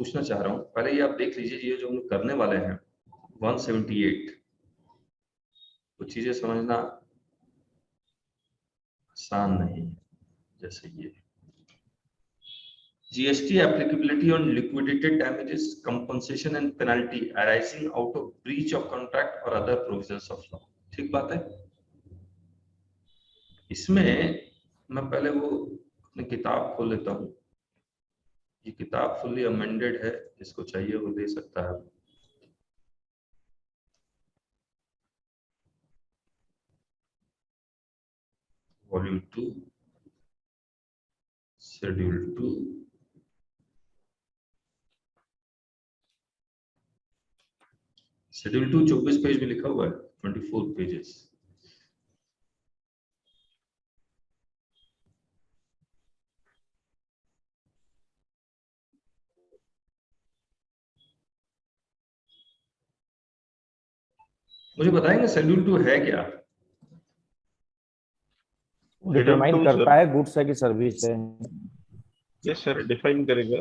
पूछना चाह रहा हूँ, पहले ये आप देख लीजिए, ये जो हम लोग करने वाले हैं 178, कुछ चीजें समझना आसान नहीं है। जैसे ये GST applicability on liquidated damages, compensation and penalty arising out of breach of contract or other provisions of law। ठीक बात है। इसमें मैं पहले वो अपनी किताब खोल लेता हूँ। ये किताब फुल्ली अमेंडेड है, जिसको चाहिए वो दे सकता है। वॉल्यूम 2, शेड्यूल 2, शेड्यूल 2 24 पेज में लिखा हुआ है, 24 पेजेस। मुझे बताएंगे शेड्यूल 2 है क्या? डिटरमाइन करता है गुड्स है कि सर्विस है। यस सर, डिफाइन करेगा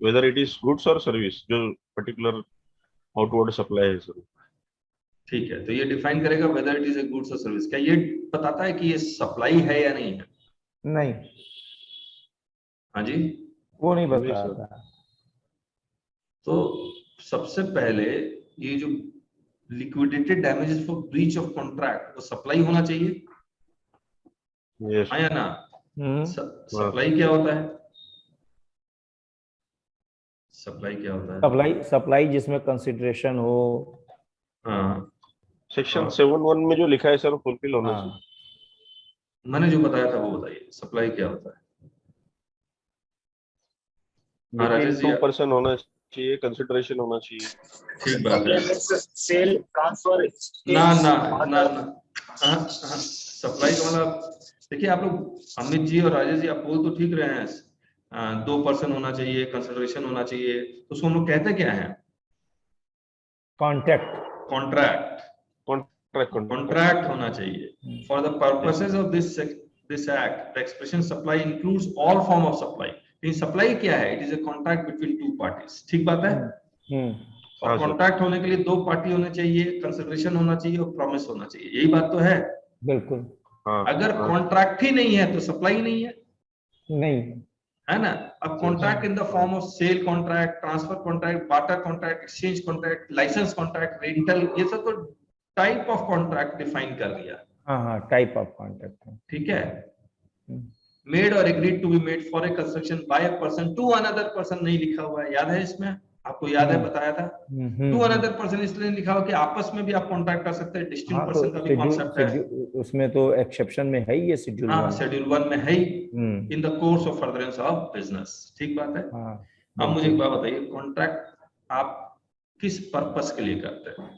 वेदर इट इज गुड्स और सर्विस, जो पर्टिकुलर आउटवर्ड सप्लाई है सर। ठीक है, तो ये डिफाइन करेगा whether it is a goods और सर्विस। क्या ये बताता है कि ये सप्लाई है या नहीं है? नहीं, हाँ जी, वो नहीं बताता। तो सबसे पहले ये जो liquidated damages for breach of contract, वो सप्लाई होना चाहिए। यस हाँ या ना? सप्लाई क्या होता है? सप्लाई क्या होता है? सप्लाई जिसमें कंसिडरेशन हो। हाँ, सेक्शन 7(1) में जो लिखा है सर, फुलफिल होना चाहिए। मैंने जो बताया था वो बताइए, सप्लाई क्या होता है? हाँ राजेश जी, 2% होना चाहिए, कंसिडरेशन होना चाहिए। ठीक बात है। सेल ट्रांसफर ना ना ना ना, हाँ, सप्लाई का मतलब देखिए, आप लोग अमित जी और राजेश जी, आप बोल तो ठीक रहे हैं, 2% होना चाहिए, कंसिडरेशन होना चाहिए, तो उसको हम लोग कहते क्या है? कॉन्ट्रैक्ट होना चाहिए। For the purposes of this act the expression supply includes all form of supply. Supply क्या है? It is a contract between two parties. ठीक बात है। और कॉन्ट्रैक्ट होने के लिए दो पार्टी होने चाहिए, कंसिडरेशन होना चाहिए और प्रॉमिस होना चाहिए। यही बात तो है। बिल्कुल। अगर कॉन्ट्रैक्ट ही नहीं है तो सप्लाई नहीं है, नहीं है ना? अब contract in the form of sale contract, transfer contract, barter contract, exchange contract, licence contract, rental, ये सब तो टाइप ऑफ कॉन्ट्रैक्ट डिफाइन कर दिया। हाँ, टाइप ऑफ कॉन्ट्रैक्ट। ठीक है। मेड और agreed to be made for a construction by a person to another person नहीं लिखा हुआ है, याद है? इसमें आपको याद है, बताया था। टू अनदर पर्सन इसलिए लिखा हो कि आपस में भी आप कॉन्ट्रैक्ट कर सकते हैं। डिस्टिंक्ट पर्सन का भी कॉन्सेप्ट है उसमें, तो एक्सेप्शन में है ये शेड्यूल 1। हाँ, शेड्यूल 1 में है ही, in the course of furtherance of business. ठीक बात है। अब मुझे एक बात बताइए, कॉन्ट्रैक्ट आप किस पर्पस के लिए करते हैं?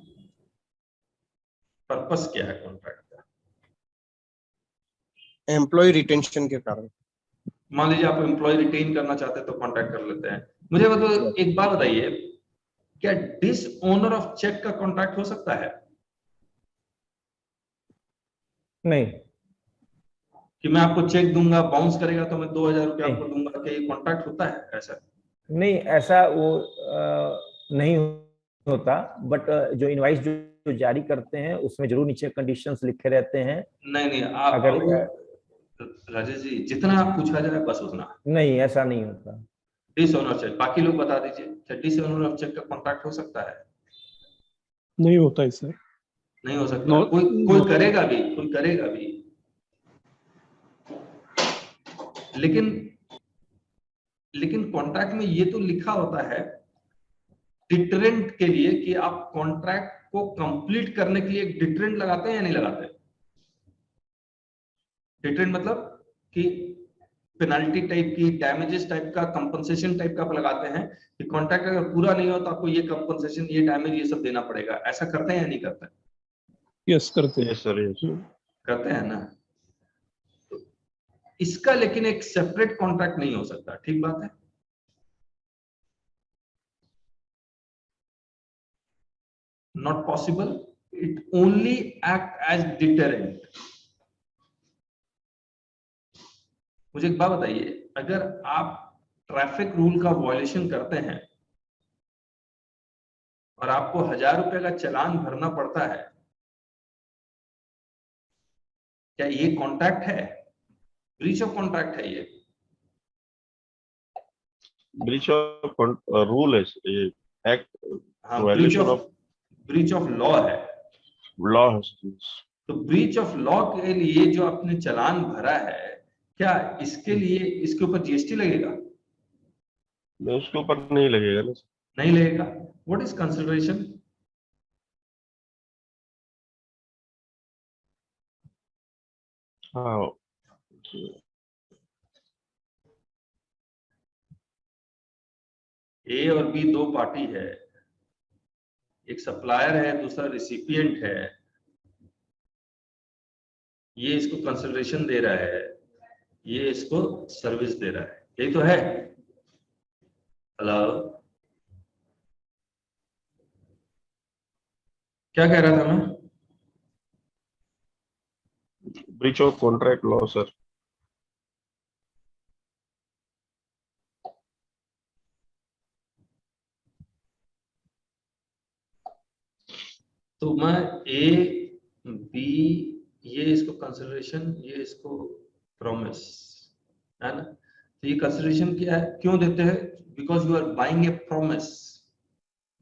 पर्पस क्या है कॉन्ट्रैक्ट का? एम्प्लॉय रिटेंशन के कारण। मान लीजिए आप एम्प्लॉय रिटेन करना चाहते हैं तो कॉन्ट्रैक्ट कर लेते हैं। मुझे बताओ, एक बात बताइए, क्या डिसओनर ऑफ चेक का कॉन्ट्रैक्ट हो सकता है? नहीं, कि मैं आपको चेक दूंगा, बाउंस करेगा तो मैं 2000 रुपया आपको दूंगा, क्या ये कॉन्ट्रैक्ट होता है ऐसा? नहीं, ऐसा वो नहीं होता। बट जो इनवाइस जो जारी करते हैं उसमें जरूर नीचे कंडीशंस लिखे रहते हैं। नहीं, आप अगर राजेश जी, जितना आप पूछा जाए बस उतना। नहीं, ऐसा नहीं होता। डिसओनर चेक, बाकी लोग बता दीजिए, क्या डिसओनर ऑफ चेक का कॉन्ट्रैक्ट हो सकता है? नहीं होता है सर। नहीं हो सकता। कोई करेगा भी, लेकिन कॉन्ट्रैक्ट में ये तो लिखा होता है डिटरेंट के लिए, कि आप कॉन्ट्रैक्ट को कंप्लीट करने के लिए एक डिटरेंट लगाते हैं या नहीं लगाते? डिटरेंट मतलब कि पेनल्टी टाइप की, डैमेजेस टाइप का, कंपनसेशन टाइप का आप लगाते हैं कि कॉन्ट्रैक्ट अगर पूरा नहीं हो तो आपको ये कंपनसेशन, ये डैमेज, ये सब देना पड़ेगा। ऐसा करते हैं या नहीं करते? यस, करते हैं। यस सर, यस करते हैं ना। तो इसका लेकिन एक सेपरेट कॉन्ट्रैक्ट नहीं हो सकता। ठीक बात है। Not possible, it only act as deterrent. मुझे एक बात बताइए, अगर आप ट्रैफिक रूल का वायलेशन करते हैं और आपको 1000 रुपए का चालान भरना पड़ता है, क्या ये कॉन्ट्रैक्ट है? ब्रीच ऑफ कॉन्ट्रैक्ट है ये। ब्रीच ऑफ रूल है ये, एक्ट हाँ, violation of breach of law है। लॉ। तो ब्रीच ऑफ लॉ के लिए जो आपने चालान भरा है, क्या इसके लिए इसके ऊपर जीएसटी लगेगा? उसके ऊपर नहीं लगेगा ना। नहीं लगेगा। What is consideration? हाँ, ए और बी दो पार्टी है, एक सप्लायर है, दूसरा रिसिपिएंट है। ये इसको कंसिडरेशन दे रहा है, ये इसको सर्विस दे रहा है, यही तो है। हेलो, क्या कह रहा था मैं? Breach of contract law sir. तो मैं ए बी, ये इसको कंसिडरेशन, ये इसको प्रॉमिस, है ना? तो ये कंसिडरेशन क्या है, क्यों देते हैं? Because you are buying a promise,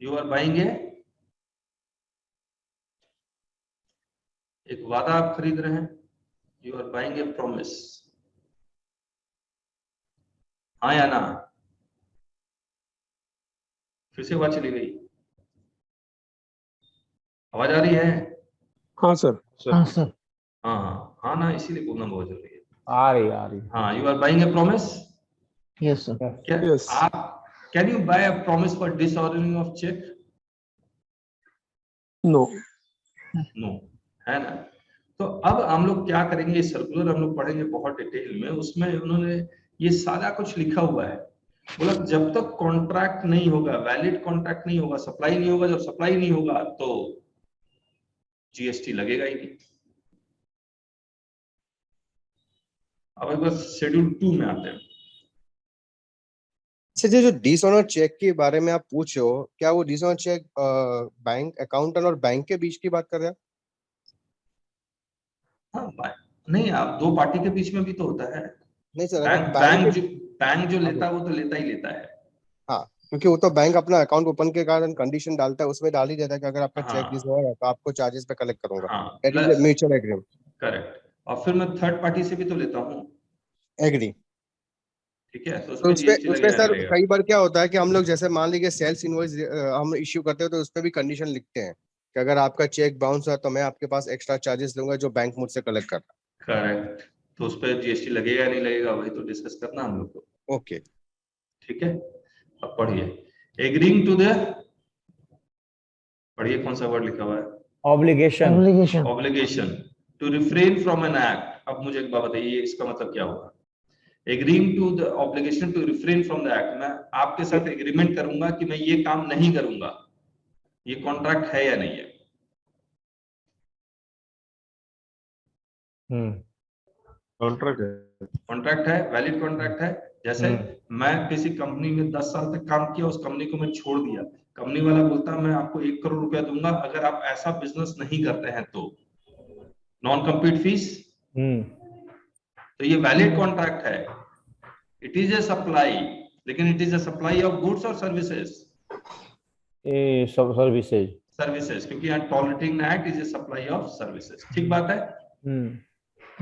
you are buying a, एक वादा आप खरीद रहे हैं, you are buying a promise. हाँ या ना? फिर से आवाज चली गई, आवाज आ रही है? हाँ सर। हाँ सर, हाँ हाँ हाँ ना, इसीलिए बोलना बहुत जरूरी है। आ रही। हाँ, you are buying a promise. Yes sir. क्या Yes. आप, can you buy a promise for disordering of cheque? No. No, है ना? तो अब हम लोग क्या करेंगे, ये सर्कुलर हम लोग पढ़ेंगे बहुत डिटेल में। उसमें उन्होंने ये सारा कुछ लिखा हुआ है। बोला जब तक कॉन्ट्रैक्ट नहीं होगा, वैलिड कॉन्ट्रैक्ट नहीं होगा, सप्लाई नहीं होगा, जब सप्लाई नहीं होगा तो जीएसटी लगेगा ही नहीं। अब एक बार शेड्यूल 2 में आते हैं। सर जो डिसऑनर चेक के बारे में आप पूछ रहे हो, क्या वो डिसऑनर चेक बैंक अकाउंटेंट और बैंक के बीच की बात कर रहे हैं? हाँ, नहीं, आप दो पार्टी के बीच में भी तो होता है। नहीं सर, बैंक अगर बैंक जो लेता है वो तो लेता ही लेता है। हाँ, क्योंकि वो तो बैंक अपना अकाउंट ओपन के कारण कंडीशन डालता है, उसमें डाल ही देता है कि अगर आपका चेक हाँ डिसऑनर है तो आपको चार्जेस पे कलेक्ट करूंगा। हाँ, that is plus mutual agreement. Correct. और फिर मैं थर्ड पार्टी से भी तो लेता हूँ, एग्री। ठीक है, तो तो उसमें जीएसटी उसपे लगेगा सर नहीं लगेगा? कई बार क्या होता है कि हम लोग जैसे मान लीजिए सेल्स इनवॉइस हम इश्यू करते हैं, तो उसपे भी कंडीशन लिखते हैं कि अगर आपका चेक बाउंस है तो मैं आपके पास एक्स्ट्रा चार्जेस लूंगा जो बैंक मुझसे कलेक्ट कर रहा करेक्ट। तो उस पर जीएसटी लगेगा नहीं लगेगा, वही तो डिस्कस करना हम लोग को। है। ओके। ठीक है, अब पढ़िए। एग्रीइंग टू द, पढ़िए कौन सा वर्ड लिखा हुआ है? Obligation. Obligation to refrain from an act. अब मुझे एक बात बताइए, इसका मतलब क्या होगा? Agreeing to the obligation to refrain from the act, मैं आपके साथ एग्रीमेंट करूंगा कि मैं ये काम नहीं करूंगा, ये कॉन्ट्रैक्ट है या नहीं है? कॉन्ट्रैक्ट है। कॉन्ट्रैक्ट है, वैलिड कॉन्ट्रैक्ट है। जैसे मैं किसी कंपनी में 10 साल तक काम किया, उस कंपनी को मैं छोड़ दिया, कंपनी वाला बोलता मैं आपको 1 करोड़ रुपया दूंगा अगर आप ऐसा बिजनेस नहीं करते हैं तो, नॉन कम्पीट फीस। तो ये वैलिड कॉन्ट्रैक्ट है। इट इज ए सप्लाई, लेकिन it is a supply of goods और सर्विसेज? सर्विसेज। सर्विसेज, क्योंकि यहाँ tolerating act is a supply of services. ठीक बात है?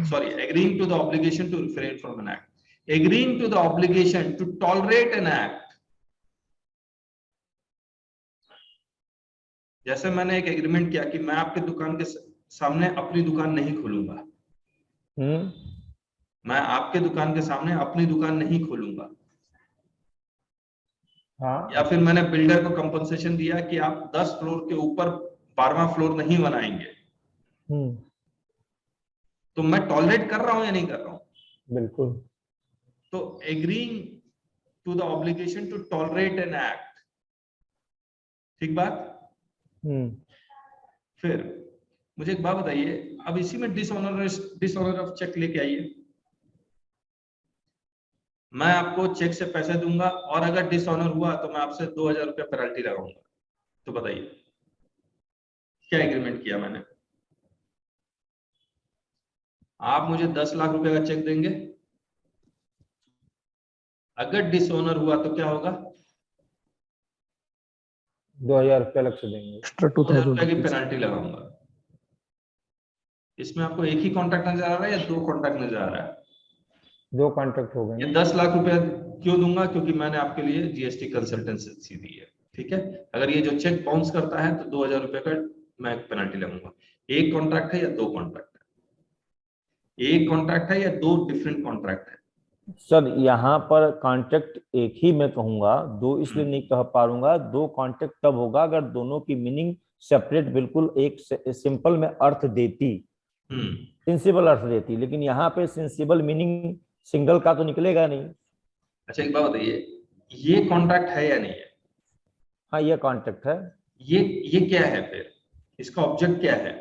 Sorry, agreeing to the obligation to refrain from an act. Agreeing to the obligation to tolerate an act. जैसे मैंने एक agreement किया कि मैं आपके दुकान के सामने अपनी दुकान नहीं खोलूंगा, मैं आपके दुकान के सामने अपनी दुकान नहीं खोलूंगा। हाँ। या फिर मैंने बिल्डर को कंपनसेशन दिया कि आप 10 फ्लोर के ऊपर 12वां फ्लोर नहीं बनाएंगे, तो मैं टॉलरेट कर रहा हूं या नहीं कर रहा हूं? बिल्कुल। तो agreeing to the obligation to tolerate an act, ठीक बात? फिर मुझे एक बात बताइए, अब इसी में डिसऑनर ऑफ चेक लेके आइए। मैं आपको चेक से पैसे दूंगा और अगर डिसऑनर हुआ तो मैं आपसे 2000 रुपया पेनल्टी लगाऊंगा। तो बताइए क्या एग्रीमेंट किया मैंने? आप मुझे 10 लाख रुपए का चेक देंगे, अगर डिसऑनर हुआ तो क्या होगा? 2000 रुपये अलग से देंगे, एक्स्ट्रा 2000 रुपए की 2000 पेनल्टी लगाऊंगा। इसमें आपको एक ही कॉन्ट्रैक्ट नजर आ रहा है या 2 कॉन्ट्रैक्ट नजर आ रहा है? 2 कॉन्ट्रैक्ट हो गए ये ना। 10 लाख रुपए क्यों दूंगा? क्योंकि मैंने आपके लिए जीएसटी कंसल्टेंसी दी है, ठीक है। अगर ये जो चेक बाउंस करता है तो 2000 रुपए का मैं पेनल्टी लगूंगा। एक कॉन्ट्रैक्ट है या 2 कॉन्ट्रैक्ट है? एक कॉन्ट्रैक्ट है या 2 डिफरेंट कॉन्ट्रैक्ट है? सर यहाँ पर कॉन्ट्रैक्ट एक ही मैं कहूंगा, 2 इसलिए नहीं कह पाऊंगा। 2 कॉन्ट्रैक्ट तब होगा अगर दोनों की मीनिंग सेपरेट, बिल्कुल एक सिंपल में अर्थ देती, सेंसिबल अर्थ देती, लेकिन यहाँ पे सेंसिबल मीनिंग सिंगल का तो निकलेगा नहीं। अच्छा एक बात बताइए, ये कॉन्ट्रैक्ट है या नहीं है? हाँ ये कॉन्ट्रैक्ट है। ये क्या है फिर? इसका ऑब्जेक्ट क्या है?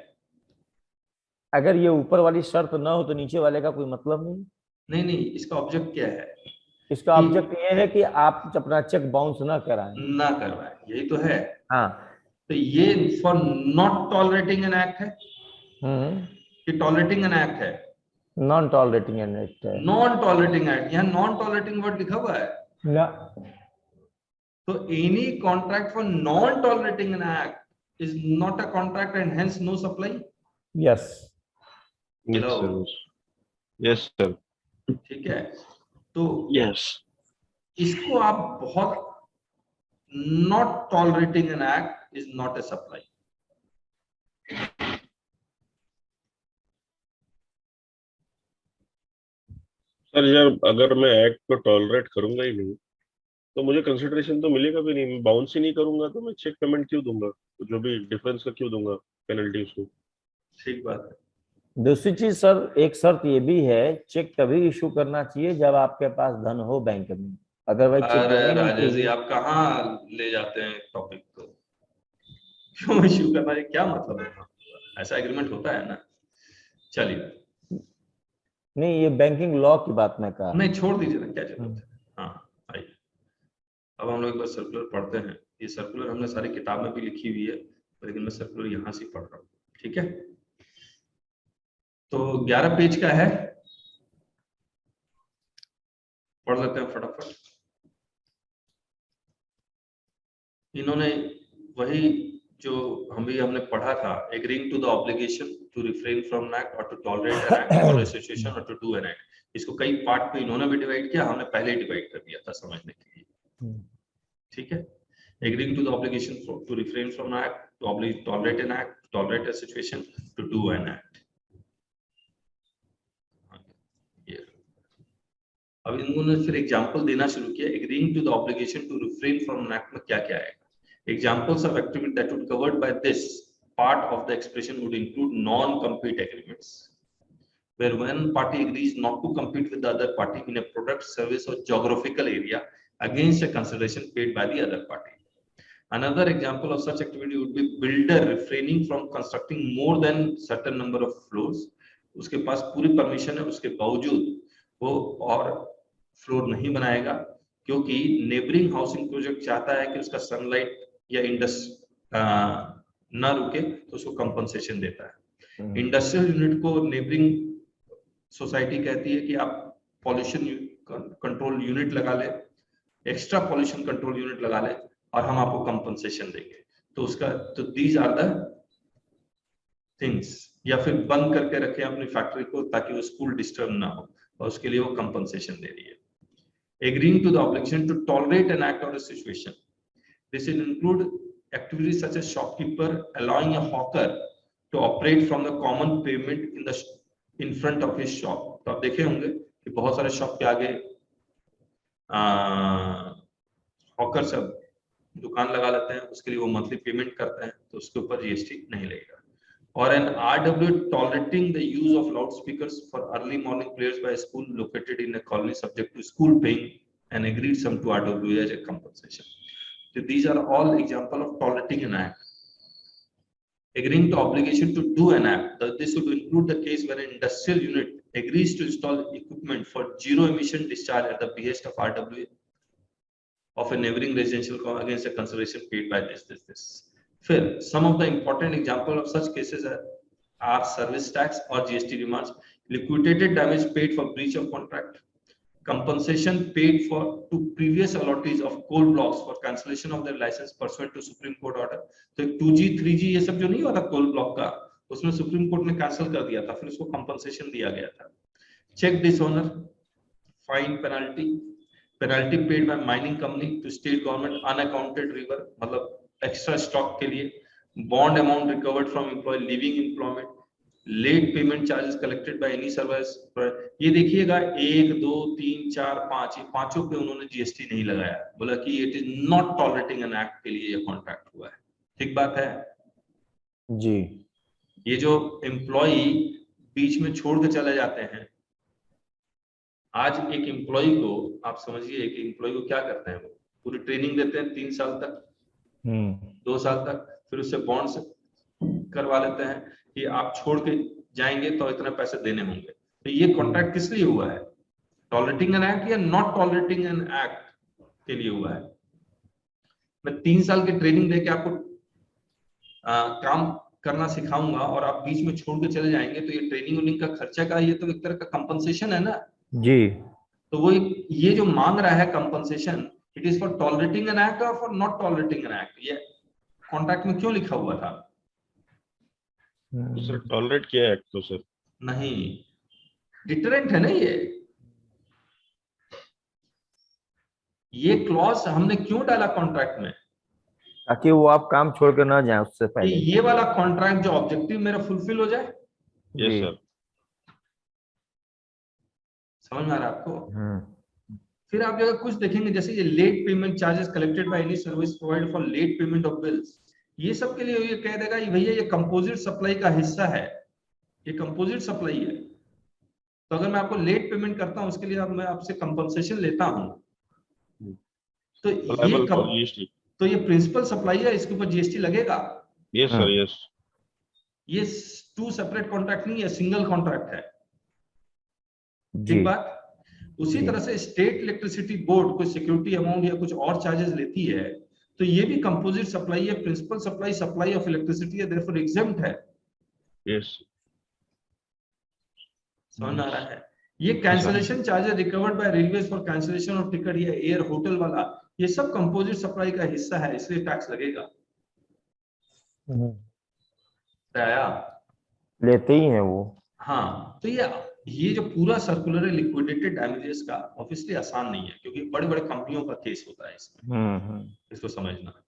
अगर ये ऊपर वाली शर्त ना हो तो नीचे वाले का कोई मतलब नहीं। नहीं नहीं, इसका ऑब्जेक्ट क्या है? इसका ऑब्जेक्ट ये है कि आप अपना चेक बाउंस ना कराएं। ना करवाए, यही तो है। हाँ। तो ये for not tolerating an act है कि टॉलरेटिंग एन एक्ट है? नॉन टॉलरेटिंग एन एक्ट है। नॉन टॉलरेटिंग एक्ट, यहाँ नॉन टॉलरेटिंग वर्ड लिखा हुआ है। ना। तो any contract for non tolerating an act is not a contract and hence no supply. Yes. Yes sir. ठीक है, तो यस इसको आप बहुत, not tolerating an act is not a supply. Sir यार, अगर मैं एक्ट को टॉलरेट करूंगा ही नहीं तो मुझे कंसिडरेशन तो मिलेगा भी नहीं। मैं बाउंस ही नहीं करूंगा तो मैं चेक पेमेंट क्यों दूंगा? तो जो भी डिफरेंस का क्यों दूंगा पेनल्टी उसको? ठीक बात है। दूसरी चीज सर, एक शर्त ये भी है, चेक तभी इशू करना चाहिए जब आपके पास धन हो बैंक में, अदरवाइज चेक अरे देना ही नहीं राजेश जी, चाहिए। आप कहाँ ले जाते हैं टॉपिक को? क्यों इश्यू करना है, क्या मतलब है? ऐसा एग्रीमेंट होता है ना। चलिए, नहीं ये बैंकिंग लॉ की बात मैं कहा। नहीं छोड़ दीजिए ना, क्या जरूरत है। हाँ आइए, अब हम लोग एक बार सर्कुलर पढ़ते हैं। ये सर्कुलर हमने सारी किताब में भी लिखी हुई है, लेकिन मैं सर्कुलर यहाँ से पढ़ रहा हूँ, ठीक है। तो 11 पेज का है, पढ़ लेते हैं फटाफट। इन्होंने वही जो हमने पढ़ा था, agreeing to the obligation to refrain from an act और टू टॉलरेट एन एक्ट और एसोसिएशन और टू डू एन एक्ट। इसको कई पार्ट में इन्होंने भी डिवाइड किया, हमने पहले ही डिवाइड कर दिया था समझने के लिए, ठीक है। Agreeing to the obligation to refrain from an act, to tolerate an act, to tolerate a situation, to do an act. अब इन्होंने फिर एग्जांपल देना शुरू किया। Agreeing to the obligation to refrain from an act में क्या क्या आएगा? Examples of activity that would covered by this part of the expression would include non-compete agreements, where one party agrees not to compete with the other party in a product, service, or geographical area against a consideration paid by the other party. Another example of such activity would be builder refraining from constructing more than certain number of floors. उसके पास पूरी permission है, उसके बावजूद वो और floor नहीं बनाएगा क्योंकि नेबरिंग हाउसिंग प्रोजेक्ट चाहता है कि उसका सनलाइट या ना रुके, तो उसको कंपनसेशन देता है। इंडस्ट्रियल यूनिट को नेबरिंग सोसाइटी कहती है कि आप पॉल्यूशन कंट्रोल यूनिट लगा ले, एक्स्ट्रा पॉल्यूशन कंट्रोल यूनिट लगा ले और हम आपको कंपनसेशन देंगे। तो उसका तो दीज आर द थिंग्स, या फिर बंद करके रखें अपनी फैक्ट्री को ताकि वो स्कूल डिस्टर्ब ना हो, और उसके लिए वो कंपनसेशन दे रही है। Agreeing to the obligation to tolerate an act or a situation. This will include activities such as shopkeeper allowing a hawker to operate from the common pavement in front of his shop. तो आप देखे होंगे कि बहुत सारे shop के आगे hawker सब दुकान लगा लेते हैं, उसके लिए वो मंथली पेमेंट करते हैं, तो उसके ऊपर जीएसटी नहीं लगेगा। और an RW tolerating the use of loudspeakers for early morning prayers by a school located in a colony subject to school paying an agreed sum to RW as a compensation. So these are all example of tolerating an act. Agreeing to obligation to do an act. This would include the case where an industrial unit agrees to install equipment for zero emission discharge at the behest of RW of a neighboring residential against a consideration paid by this. फिर some of the important example of such cases are service tax or GST demands, liquidated damage paid for breach of contract, compensation paid for to previous allottees of coal blocks for cancellation of their license pursuant to Supreme Court order. तो 2G 3G ये सब जो नहीं हुआ था coal block का, उसमें supreme court ने कैंसिल कर दिया था, फिर उसको कंपनसेशन दिया गया था. Cheque dishonour, fine, penalty paid by mining company to state government unaccounted river, मतलब एक्स्ट्रा स्टॉक के लिए, bond amount recovered from employ leaving employment, late payment charges collected by any service. ये देखिएगा 1 2 3 4 5 ये पांचों पे उन्होंने जीएसटी नहीं लगाया, बोला कि it is not tolerating an act के लिए ये कॉन्ट्रैक्ट हुआ है. ठीक बात है जी. ये जो एम्प्लॉय बीच में छोड़ के चले जाते हैं, आज एक एम्प्लॉय को आप समझिए, एक एम्प्लॉय को क्या करते हैं, वो पूरी ट्रेनिंग देते हैं 3 साल तक, 2 साल तक, फिर उससे बॉन्ड्स करवा लेते हैं कि आप छोड़ के जाएंगे तो इतना पैसे देने होंगे. तो ये कॉन्ट्रैक्ट किस लिए हुआ है, टॉलरेटिंग एन एक्ट या नॉट टॉलरेटिंग एन एक्ट के लिए हुआ है? मैं 3 साल की ट्रेनिंग देके आपको काम करना सिखाऊंगा और आप बीच में छोड़ के चले जाएंगे, तो ये ट्रेनिंग उनिंग का खर्चा का ये तो एक तरह का कंपनसेशन है ना जी. तो वो ये जो मांग रहा है compensation, it is for tolerating an act और for not tolerating an act. ये कॉन्ट्रैक्ट में क्यों लिखा हुआ था? तो सर टॉलरेट किया है एक्ट तो सर नहीं, डिटरेंट है ना ये क्लॉज हमने क्यों डाला कॉन्ट्रैक्ट में, ताकि वो आप काम छोड़ कर ना जाए उससे कि पहले. ये वाला कॉन्ट्रैक्ट जो ऑब्जेक्टिव मेरा फुलफिल हो जाए. यस जी. सर. समझ में आ रहा है आपको? फिर आप जगह कुछ देखेंगे जैसे ये late payment charges collected by any service provide for late payment of bills, ये सब के लिए ये कह देगा कि भैया ये कंपोजिट सप्लाई का हिस्सा है, ये कंपोजिट सप्लाई है, तो अगर मैं आपको लेट पेमेंट करता हूं उसके लिए मैं आपसे कंपनसेशन लेता हूं, तो ये प्रिंसिपल सप्लाई है, इसके ऊपर जीएसटी लगेगा. Yes sir. यस. ये 2 सेपरेट कॉन्ट्रैक्ट नहीं है, सिंगल कॉन्ट्रैक्ट है. जी. ठीक बात. उसी तरह से स्टेट इलेक्ट्रिसिटी बोर्ड कोई सिक्योरिटी अमाउंट या कुछ और चार्जेस लेती है, तो ये भी कंपोजिट सप्लाई है, principal supply, supply of electricity है, देयरफॉर एग्जेम्प्ट है. यस. समझ आ रहा है? ये cancellation charges recovered by railways for cancellation of ticket या एयर होटल वाला, ये सब कंपोजिट सप्लाई का हिस्सा है, इसलिए टैक्स लगेगा. आया? लेते ही हैं वो. हाँ, तो ये जो पूरा सर्कुलर है लिक्विडेटेड डैमेजेस का, ऑब्वियसली आसान नहीं है क्योंकि बड़े बड़े कंपनियों का केस होता है इसमें. इसको समझना है.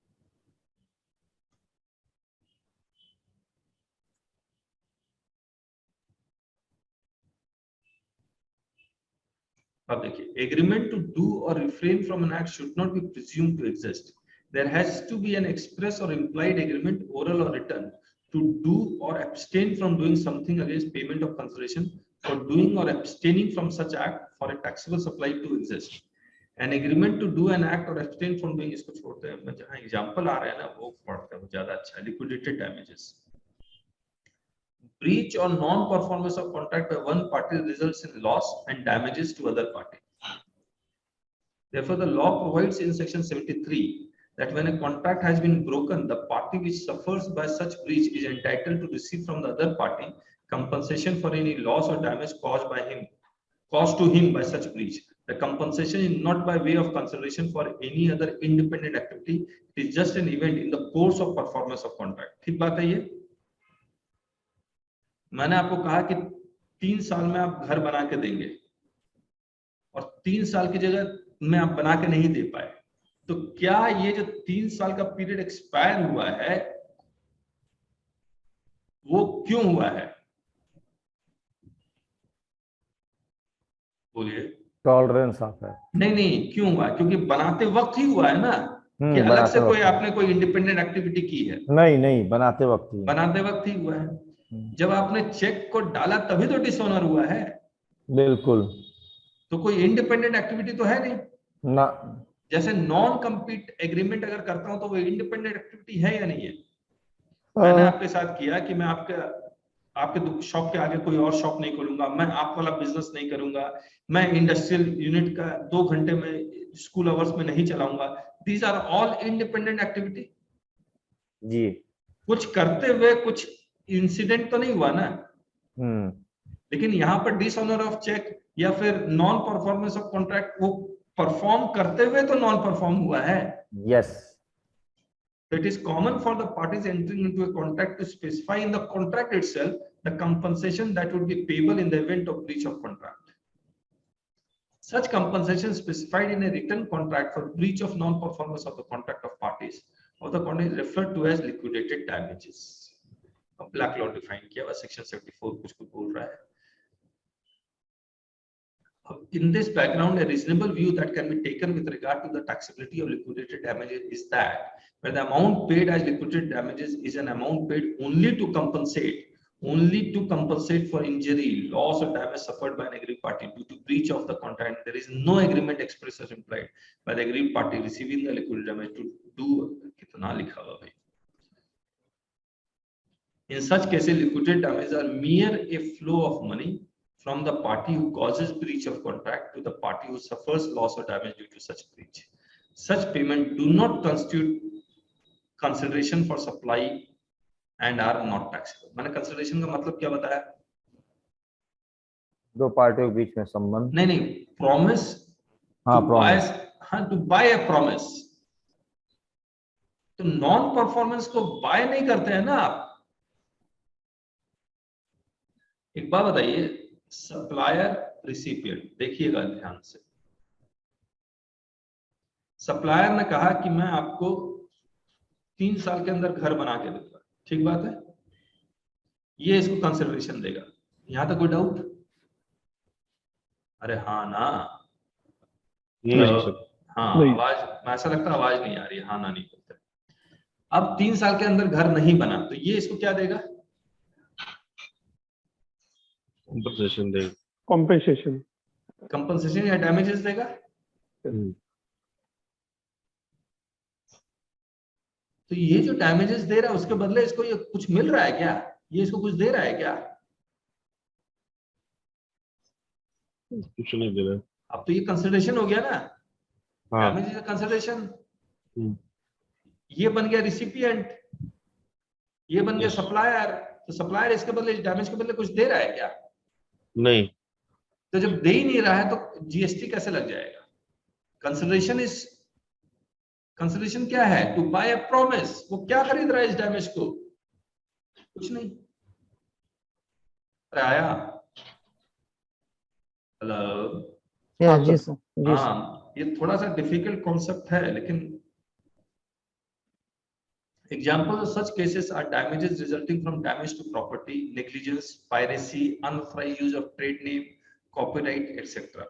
अब देखिए, एग्रीमेंट टू डू और refrain from an act should not be presumed to exist. There has to be an express और इम्प्लाइड एग्रीमेंट, ओरल और written, to do or abstain from doing something against payment of consideration for doing or abstaining from such act for a taxable supply to exist. An agreement to do an act or abstain from doing, इसको छोड़ते हैं, मैं जहाँ example आ रहा है ना वो पढ़ते हैं, वो ज्यादा अच्छा है. Liquidated damages, breach or non-performance of contract by one party results in loss and damages to other party. Therefore, the law provides in section 73 that when a contract has been broken, the party which suffers by such breach is entitled to receive from the other party compensation for any loss or damage caused to him by such breach. The compensation is not by way of consideration for any other independent activity. It is just an event in the course of performance of contract. ठीक बात है ये? मैंने आपको कहा कि 3 साल में आप घर बना के देंगे और 3 साल की जगह में आप बना के नहीं दे पाए, तो क्या ये जो 3 साल का पीरियड एक्सपायर हुआ है वो क्यों हुआ है? बोलिए. टॉलरेंस आता है. नहीं, क्यों हुआ? क्योंकि बनाते वक्त ही हुआ है ना, कि अलग से कोई आपने कोई इंडिपेंडेंट एक्टिविटी की है? नहीं, बनाते वक्त ही हुआ है. जब आपने चेक को डाला तभी तो डिसऑनर हुआ है. बिल्कुल. तो कोई इंडिपेंडेंट एक्टिविटी तो है नहीं ना. जैसे नॉन कम्पीट एग्रीमेंट अगर करता हूं तो वो इंडिपेंडेंट एक्टिविटी है या नहीं है? मैंने आपके साथ किया कि मैं आपके शॉप के आगे कोई और शॉप नहीं खोलूंगा, मैं आप वाला बिजनेस नहीं करूंगा, मैं इंडस्ट्रियल यूनिट का 2 घंटे में स्कूल आवर्स में नहीं चलाऊंगा. These are all independent activity. जी। कुछ करते हुए कुछ इंसिडेंट तो नहीं हुआ ना, लेकिन यहाँ पर डिसऑनर ऑफ चेक या फिर नॉन परफॉर्मेंस ऑफ कॉन्ट्रैक्ट, वो परफॉर्म करते हुए तो नॉन परफॉर्म हुआ है। Yes. So it is common for the parties entering into a contract to specify in the contract itself the compensation that would be payable in the event of breach of contract. Such compensation specified in a written contract for breach of non-performance of the contract of parties of the contract is referred to as liquidated damages. अब black law define किया हुआ section 74 कुछ बोल रहा है। In this background, a reasonable view that can be taken with regard to the taxability of liquidated damages is that where the amount paid as liquidated damages is an amount paid only to compensate for injury, loss or damage suffered by an aggrieved party due to breach of the contract. There is no agreement expressed or implied by the aggrieved party receiving the liquidated damage to do कितना लिखा हुआ भाई। In such cases, liquidated damages are mere a flow of money from the party who causes breach of contract to the party who suffers loss or damage due to such breach. Such payment do not constitute consideration for supply and are not taxable. मैंने consideration का मतलब क्या बताया? दो पार्टियों के बीच में संबंध। नहीं, promise। हाँ, promise। हाँ, to buy a promise। तो नॉन परफॉर्मेंस को बाय नहीं करते हैं ना आप। एक बात बताइए, सप्लायर रिसिपिएंट, देखिएगा ध्यान से। सप्लायर ने कहा कि मैं आपको 3 साल के अंदर घर बना के दूंगा, ठीक बात है, ये इसको कंसिडरेशन देगा। यहां तक कोई डाउट? अरे हाँ ना? नहीं सर। हाँ, नहीं। आवाज, ऐसा लगता है आवाज नहीं आ रही है, हाँ ना नहीं बोलते। अब 3 साल के अंदर घर नहीं बना तो ये इसको क्या देगा? कंपनसेशन देगा। कॉम्पेंसेशन या डैमेजेस देगा। तो ये जो डैमेजेस दे रहा है उसके बदले इसको ये कुछ मिल रहा है क्या? ये इसको कुछ दे रहा है क्या? कुछ नहीं दे रहा। अब तो ये कंसिडरेशन हो गया ना। हाँ। Damage is consideration. ये बन गया रिसिपिएंट, ये बन गया सप्लायर। तो सप्लायर इसके बदले, डैमेज के बदले कुछ दे रहा है क्या? नहीं। तो जब दे ही नहीं रहा है तो जीएसटी कैसे लग जाएगा? कंसिडरेशन क्या है? To buy a promise. वो क्या खरीद रहा है इस डैमेज को? कुछ नहीं। अरे आया? हेलो? जी सर। हाँ, ये थोड़ा सा डिफिकल्ट कॉन्सेप्ट है, लेकिन examples of such cases are damages resulting from damage to property, negligence, piracy, unauthorized use of trade name, copyright, etc.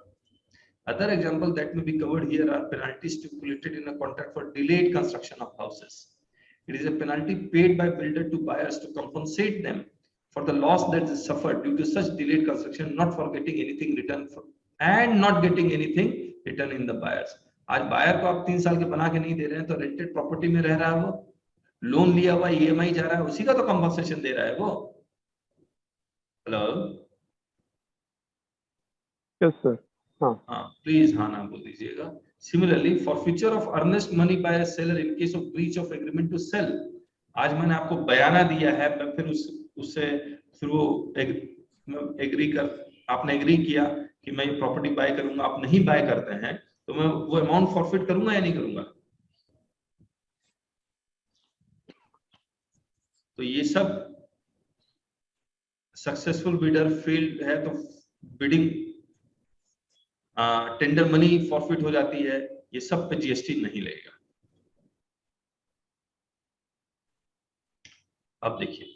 Other examples that may be covered here are penalties stipulated in a contract for delayed construction of houses. It is a penalty paid by builder to buyers to compensate them for the loss that is suffered due to such delayed construction, not for getting anything returned and not getting anything returned in the buyers. आज buyer को आप 3 साल के बना के नहीं दे रहे हैं तो रेंटेड प्रॉपर्टी में रह रहा है, वो लोन लिया हुआ ईएमआई जा रहा है, उसी का तो कंपनसेशन दे रहा है वो। हेलो? Yes sir. हाँ, प्लीज हाँ ना बोल दीजिएगा। Similarly forfeiture of earnest money by a seller in case of breach of agreement to sale. आज मैंने आपको बयाना दिया है, मैं फिर उससे फिर वो एग्री कर, आपने एग्री किया कि मैं ये प्रॉपर्टी बाय करूंगा, आप नहीं बाय करते हैं तो मैं वो अमाउंट फॉरफिट करूंगा या नहीं करूंगा? तो ये सब सक्सेसफुल बिडर फेल्ड है तो बिडिंग टेंडर मनी फॉरफिट हो जाती है, ये सब पे जीएसटी नहीं लगेगा। अब देखिए,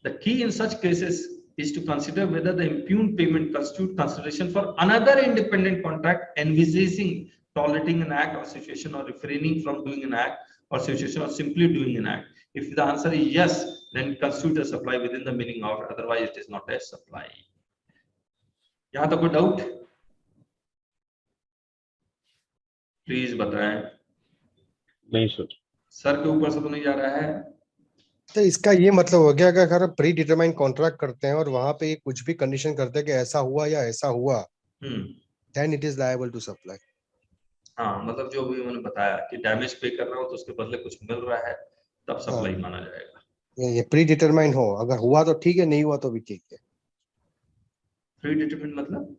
the key in such cases is to consider whether the impugned payment constitute consideration for another independent contract envisaging tolerating an act or situation or refraining from doing an act or situation or simply doing an act. If the answer is yes, then it constitutes a supply within the meaning of, otherwise it is not a supply. यहां तक कोई doubt? Please बताएं। नहीं sir. Sir के ऊपर से तो नहीं जा रहा है? तो इसका ये मतलब हो गया कि अगर हम प्री डिटरमाइंड कॉन्ट्रैक्ट करते हैं और वहां पे ये कुछ भी कंडीशन करते हैं कि ऐसा हुआ या ऐसा हुआ, then it is liable to supply. हाँ, मतलब जो भी मैंने बताया कि डैमेज पे कर रहा हूं तो उसके बदले कुछ मिल रहा है, तब सप्लाई माना जाएगा। ये प्री डिटरमाइन हो, अगर हुआ तो ठीक है, नहीं हुआ तो भी ठीक है। प्री डिटरमाइन मतलब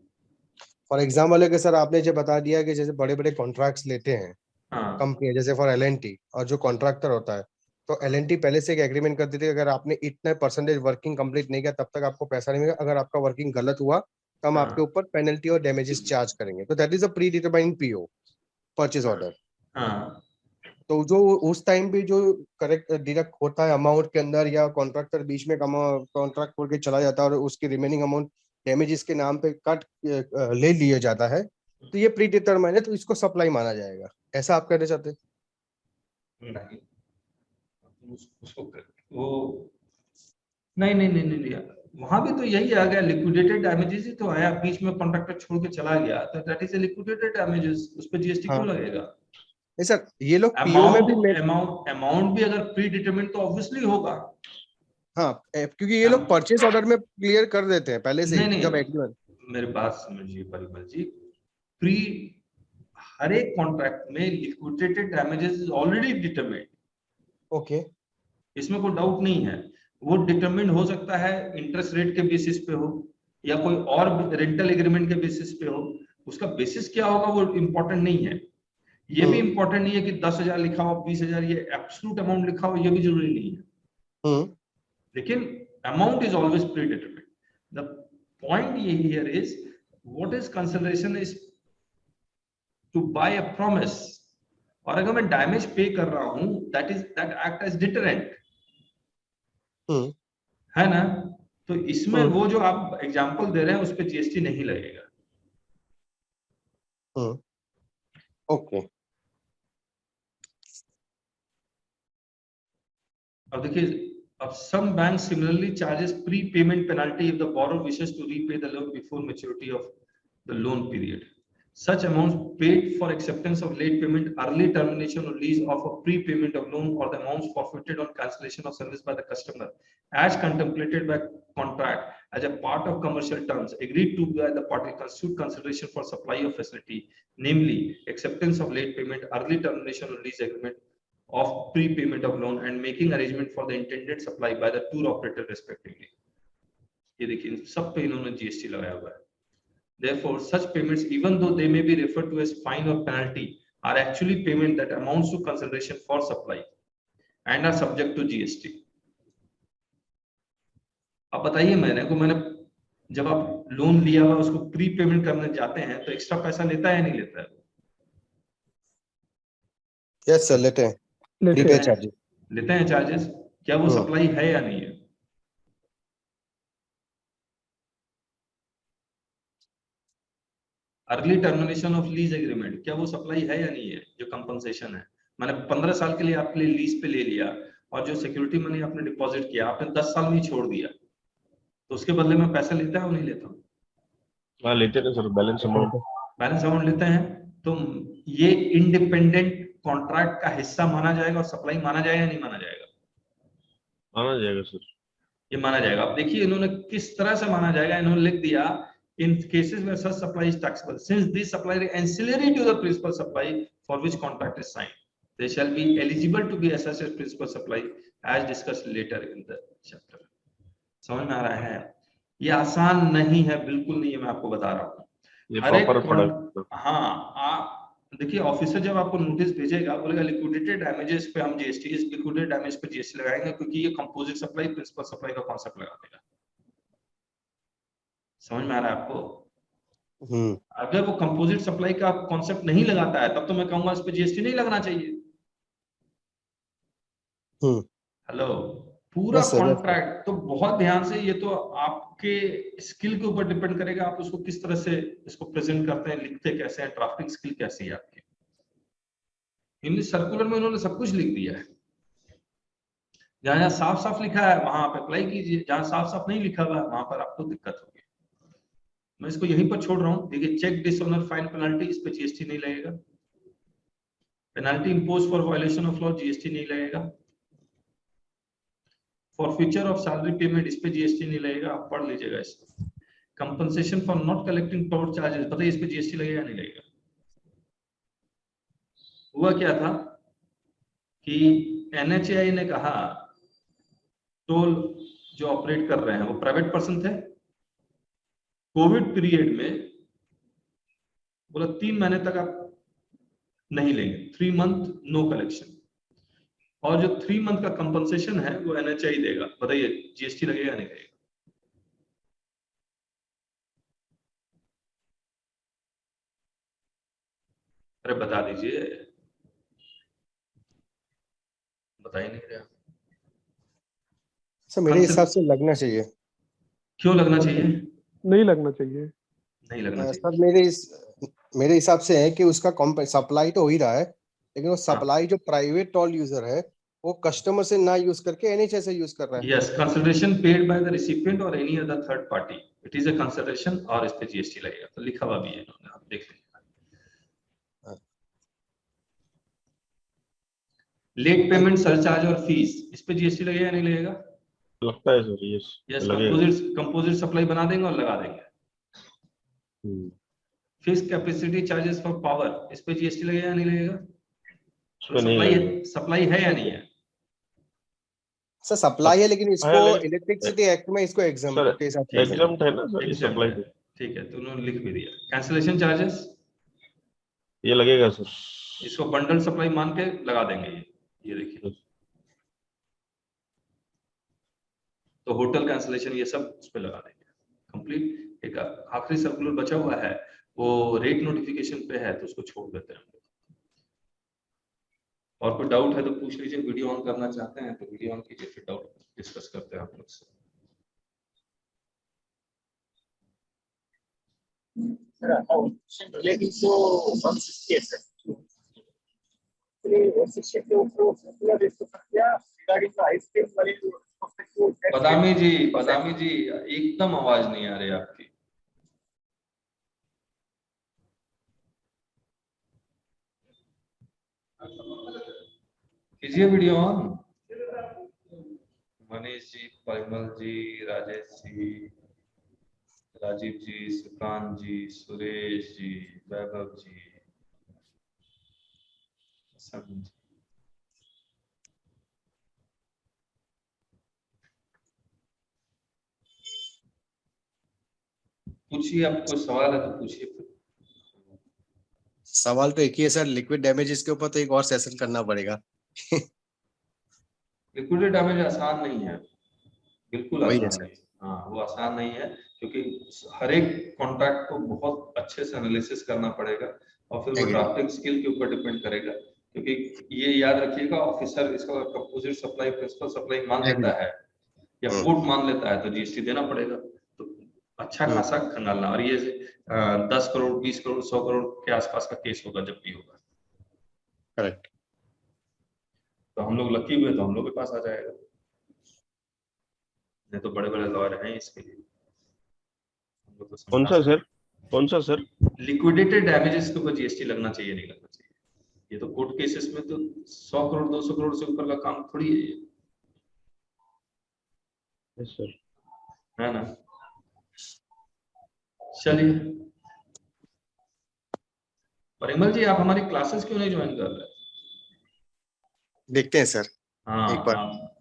फॉर एग्जाम्पल है कि सर आपने जो बता दिया कि जैसे बड़े बड़े कॉन्ट्रैक्ट्स लेते हैं हाँ कंपनी, जैसे फॉर एलएनटी, और जो कॉन्ट्रैक्टर होता है तो एलएनटी पहले से एक एग्रीमेंट कर देती है, अगर आपने इतने परसेंटेज वर्किंग कंप्लीट नहीं किया तब तक आपको पैसा नहीं मिलेगा, अगर आपका वर्किंग गलत हुआ तो हम आपके हाँ ऊपर पेनल्टी और डैमेजेस चार्ज करेंगे। तो that is a pre determined PO, purchase order. हाँ तो जो उस टाइम पे जो करेक्ट डिडक्ट होता है अमाउंट के अंदर, या कॉन्ट्रैक्टर बीच में कॉन्ट्रैक्ट छोड़ के चला जाता है और उसकी रिमेनिंग अमाउंट डैमेजेस के नाम पे कट ले लिया जाता है, तो ये प्री डिटरमाइंड है, तो इसको सप्लाई माना जाएगा। ऐसा आप कहना चाहते हैं? नहीं, उसको वो नहीं नहीं नहीं नहीं नहीं, वहां भी तो यही आ गया, लिक्विडेटेड डैमेजेस ही तो आया, बीच में कॉन्ट्रैक्टर छोड़ के चला गया, तो that is a liquidated damages, उस पे जीएसटी हाँ क्यों लगेगा? नहीं सर, ये लोग पीओ में अमाउंट भी अमाउंट भी अगर प्री डिटरमिन्ड तो ऑब्वियसली होगा। हाँ, क्योंकि ये लोग परचेस ऑर्डर में क्लियर कर देते हैं पहले से नहीं ही जब नहीं, एग्रीमेंट। मेरी बात समझिए परिमल जी, प्री हर एक कॉन्ट्रैक्ट में liquidated damages is already determined, okay. इसमें कोई डाउट नहीं है। वो डिटरमिन्ड हो सकता है इंटरेस्ट रेट के बेसिस पे हो, या कोई और रेंटल एग्रीमेंट के बेसिस पे हो, उसका बेसिस क्या होगा वो इम्पोर्टेंट नहीं है। ये भी इम्पोर्टेंट नहीं है कि 10,000 लिखा हो, 20,000, ये एब्सोल्यूट अमाउंट लिखा हो, ये भी जरूरी नहीं है। लेकिन amount is always predetermined. The point ये here is what is consideration is to buy a promise, और अगर मैं डैमेज पे कर रहा हूं दैट एक्ट एज डिटरेंट, है ना? तो इसमें वो जो आप एग्जांपल दे रहे हैं उस पे जीएसटी नहीं लगेगा। ओके। अब देखिए, अब some banks similarly charges prepayment penalty if the borrower wishes to repay the loan before maturity of the loan period. Such amounts paid for acceptance of late payment, early termination or release of a prepayment of loan, or the amounts forfeited on cancellation of service by the customer as contemplated by contract as a part of commercial terms agreed to by the party constitute consideration for supply of facility, namely acceptance of late payment, early termination or release agreement of prepayment of loan and making arrangement for the intended supply by the tour operator respectively. ये देखिए सब पे इन्होंने GST लगाया हुआ है। Therefore, such payments, even though they may be referred to as fine or penalty, are actually payment that amounts to consideration for supply and are subject to GST. अब बताइए, मैंने जब आप लोन लिया हुआ उसको प्री पेमेंट करने जाते हैं तो एक्स्ट्रा पैसा लेता है या नहीं लेता है? यस सर, लेते हैं, लेते हैं चार्जेस। क्या वो सप्लाई है या नहीं है? Early termination of lease agreement, क्या वो सप्लाई है या नहीं है? जो कंपनसेशन है, मैंने 15 साल के लिए आपके लिए लीज पे ले लिया और जो सिक्योरिटी मनी आपने डिपॉजिट किया आपने 10 साल में ही छोड़ दिया, तो उसके बदले में पैसा लेता है वो नहीं लेता? हाँ लेते हैं सर, बैलेंस अमाउंट लेते हैं। तो ये इंडिपेंडेंट कॉन्ट्रैक्ट का हिस्सा माना जाएगा और सप्लाई माना जाएगा या नहीं माना जाएगा? माना जाएगा सर, ये माना जाएगा। अब देखिए इन्होंने किस तरह से माना जाएगा, इन्होंने लिख दिया in cases where such supply is taxable, since this supply is ancillary to the principal supply for which contract is signed, they shall be eligible to be assessed as principal supply as discussed later in the chapter. समझ में आ रहा है? ये आसान नहीं है, बिल्कुल नहीं है, मैं आपको बता रहा हूँ। हाँ, देखिए ऑफिसर जब आपको नोटिस भेजेगा बोलेगा लिक्विडेटेड डैमेजेस पे हम जीएसटी, इस लिक्विडेटेड डैमेज पे जीएसटी लगाएंगे क्योंकि ये कंपोजिट सप्लाई प्रिंसिपल सप्लाई का कॉन्सेप्ट लगा देगा। समझ में आ रहा है आपको? अगर वो कंपोजिट सप्लाई का कॉन्सेप्ट नहीं लगाता है तब तो मैं कहूंगा इस पे जीएसटी नहीं लगना चाहिए। हेलो, पूरा कॉन्ट्रैक्ट तो बहुत ध्यान से, ये तो आपके स्किल के ऊपर डिपेंड करेगा, आप उसको किस तरह से इसको प्रेजेंट करते हैं, लिखते कैसे हैं, ड्राफ्टिंग स्किल कैसी है आपकी। इंग्लिश सर्कुलर में उन्होंने सब कुछ लिख दिया है, जहां साफ साफ लिखा है वहां आप अप्लाई कीजिए, जहां साफ साफ नहीं लिखा हुआ है वहां पर आपको दिक्कत होगी। मैं इसको यहीं पर छोड़ रहा हूं। देखिए, चेक डिसऑनर फाइन पेनल्टी, इस पे जीएसटी नहीं लगेगा। Penalty impose for violation of law, GST नहीं लगेगा। फॉरफीचर ऑफ सैलरी पेमेंट, इस पे जीएसटी नहीं लगेगा, आप पढ़ लीजिएगा इसको। Compensation for not collecting toll charges, बताइए इस पे जीएसटी लगेगा नहीं लगेगा? हुआ क्या था कि NHAI ने कहा टोल जो ऑपरेट कर रहे हैं वो प्राइवेट पर्सन थे, कोविड पीरियड में बोला 3 महीने तक आप नहीं लेंगे, 3 मंथ नो कलेक्शन, और जो 3 मंथ का कंपनसेशन है वो NHAI देगा। बताइए GST लगेगा नहीं लगेगा? अरे बता दीजिए, बता ही नहीं रहे। सर मेरे हिसाब से लगना चाहिए। क्यों लगना चाहिए? नहीं लगना चाहिए। नहीं लगना चाहिए सर मेरे हिसाब से है कि उसका सप्लाई तो हो ही रहा है, लेकिन वो सप्लाई जो प्राइवेट टोल यूजर है वो कस्टमर से ना यूज करके NHAI से यूज कर रहा है। Yes, consideration paid by the recipient और any other third party, it is a consideration, और इस पे GST लगेगा। तो लिखा हुआ भी है इन्होंने, आप देख लीजिए। लेट पेमेंट सरचार्ज और फीस, इस पे GST लगेगा नहीं लगेगा? लगता है सर, यस, लगेगा। कंपोजिट सप्लाई बना देंगे और लगा देंगे। Fix capacity charges for power, इस पे GST लगेगा नहीं लगेगा? सप्लाई है या नहीं है? सर सप्लाई है, लेकिन इसको लेकिन इलेक्ट्रिसिटी एक्ट में इसको एग्जाम सर के साथ एग्जाम्प्ट है ना सर, Exempt सप्लाई है। ठीक है, तो उन्होंने लिख भी दिया। कैंसिलेशन चार्जेस, ये लगेगा सर। इसको बंडल सप्लाई मान के लगा देंगे। ये देखिए, तो होटल कैंसिलेशन ये सब उस पे लगा देंगे। कंप्लीट। एक आखिरी सर्कुलर बचा हुआ है, वो रेट नोटिफिकेशन पे है, तो उसको छोड़ देते हैं हम लोग। और कोई डाउट है तो पूछ लीजिए। वीडियो ऑन करना चाहते हैं तो वीडियो ऑन कीजिए, फिर डाउट डिस्कस करते हैं आप लोग से। बदामी जी एकदम आवाज नहीं आ रही आपकी। कीजिए वीडियो ऑन। मनीष जी, परिमल जी, राजेश जी, राजीव जी, सुकांत जी, सुरेश जी, वैभव जी, हसन जी। पूछिए, आपको सवाल है तो पूछिए। सवाल तो एक ही है सर, लिक्विड डैमेजेस के ऊपर तो एक और सेशन करना पड़ेगा। लिक्विडेट डैमेज आसान नहीं है, बिल्कुल वही है आसान सर। नहीं। हाँ, वो आसान नहीं है, क्योंकि हर एक कॉन्ट्रैक्ट को बहुत अच्छे से एनालिसिस करना पड़ेगा, और फिर वो ड्राफ्टिंग स्किल के ऊपर डिपेंड करेगा। क्योंकि ये याद रखिएगा, ऑफिसर इसका कंपोजिट सप्लाई, प्रिंसिपल सप्लाई मान लेता है या कोर्ट मान लेता है तो GST देना पड़ेगा। तो अच्छा खासा खंगालना, और ये 10 करोड़ 20 करोड़ 100 करोड़ के आसपास का केस होगा जब भी होगा। करेक्ट। तो हम लोग लकी हुए तो हम लोग के पास आ जाएगा, नहीं तो बड़े बड़े लॉयर हैं इसके लिए। कौन सा सर? लिक्विडेटेड डैमेजेस के ऊपर GST लगना चाहिए नहीं लगना चाहिए? ये तो कोर्ट केसेस में तो 100 करोड़ 200 करोड़ से ऊपर का काम थोड़ी है ये। Yes sir. है ना? चलिए, परिमल जी आप हमारी क्लासेस क्यों नहीं ज्वाइन कर रहे? देखते हैं सर। हाँ एक बार।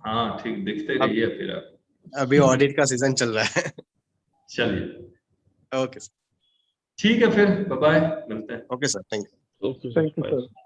हाँ ठीक, देखते रहिए फिर आप। अभी ऑडिट का सीजन चल रहा है। चलिए ओके सर। ठीक है, फिर बाय बाय, मिलते हैं। Okay sir, thank you. Okay thank you sir. Sir.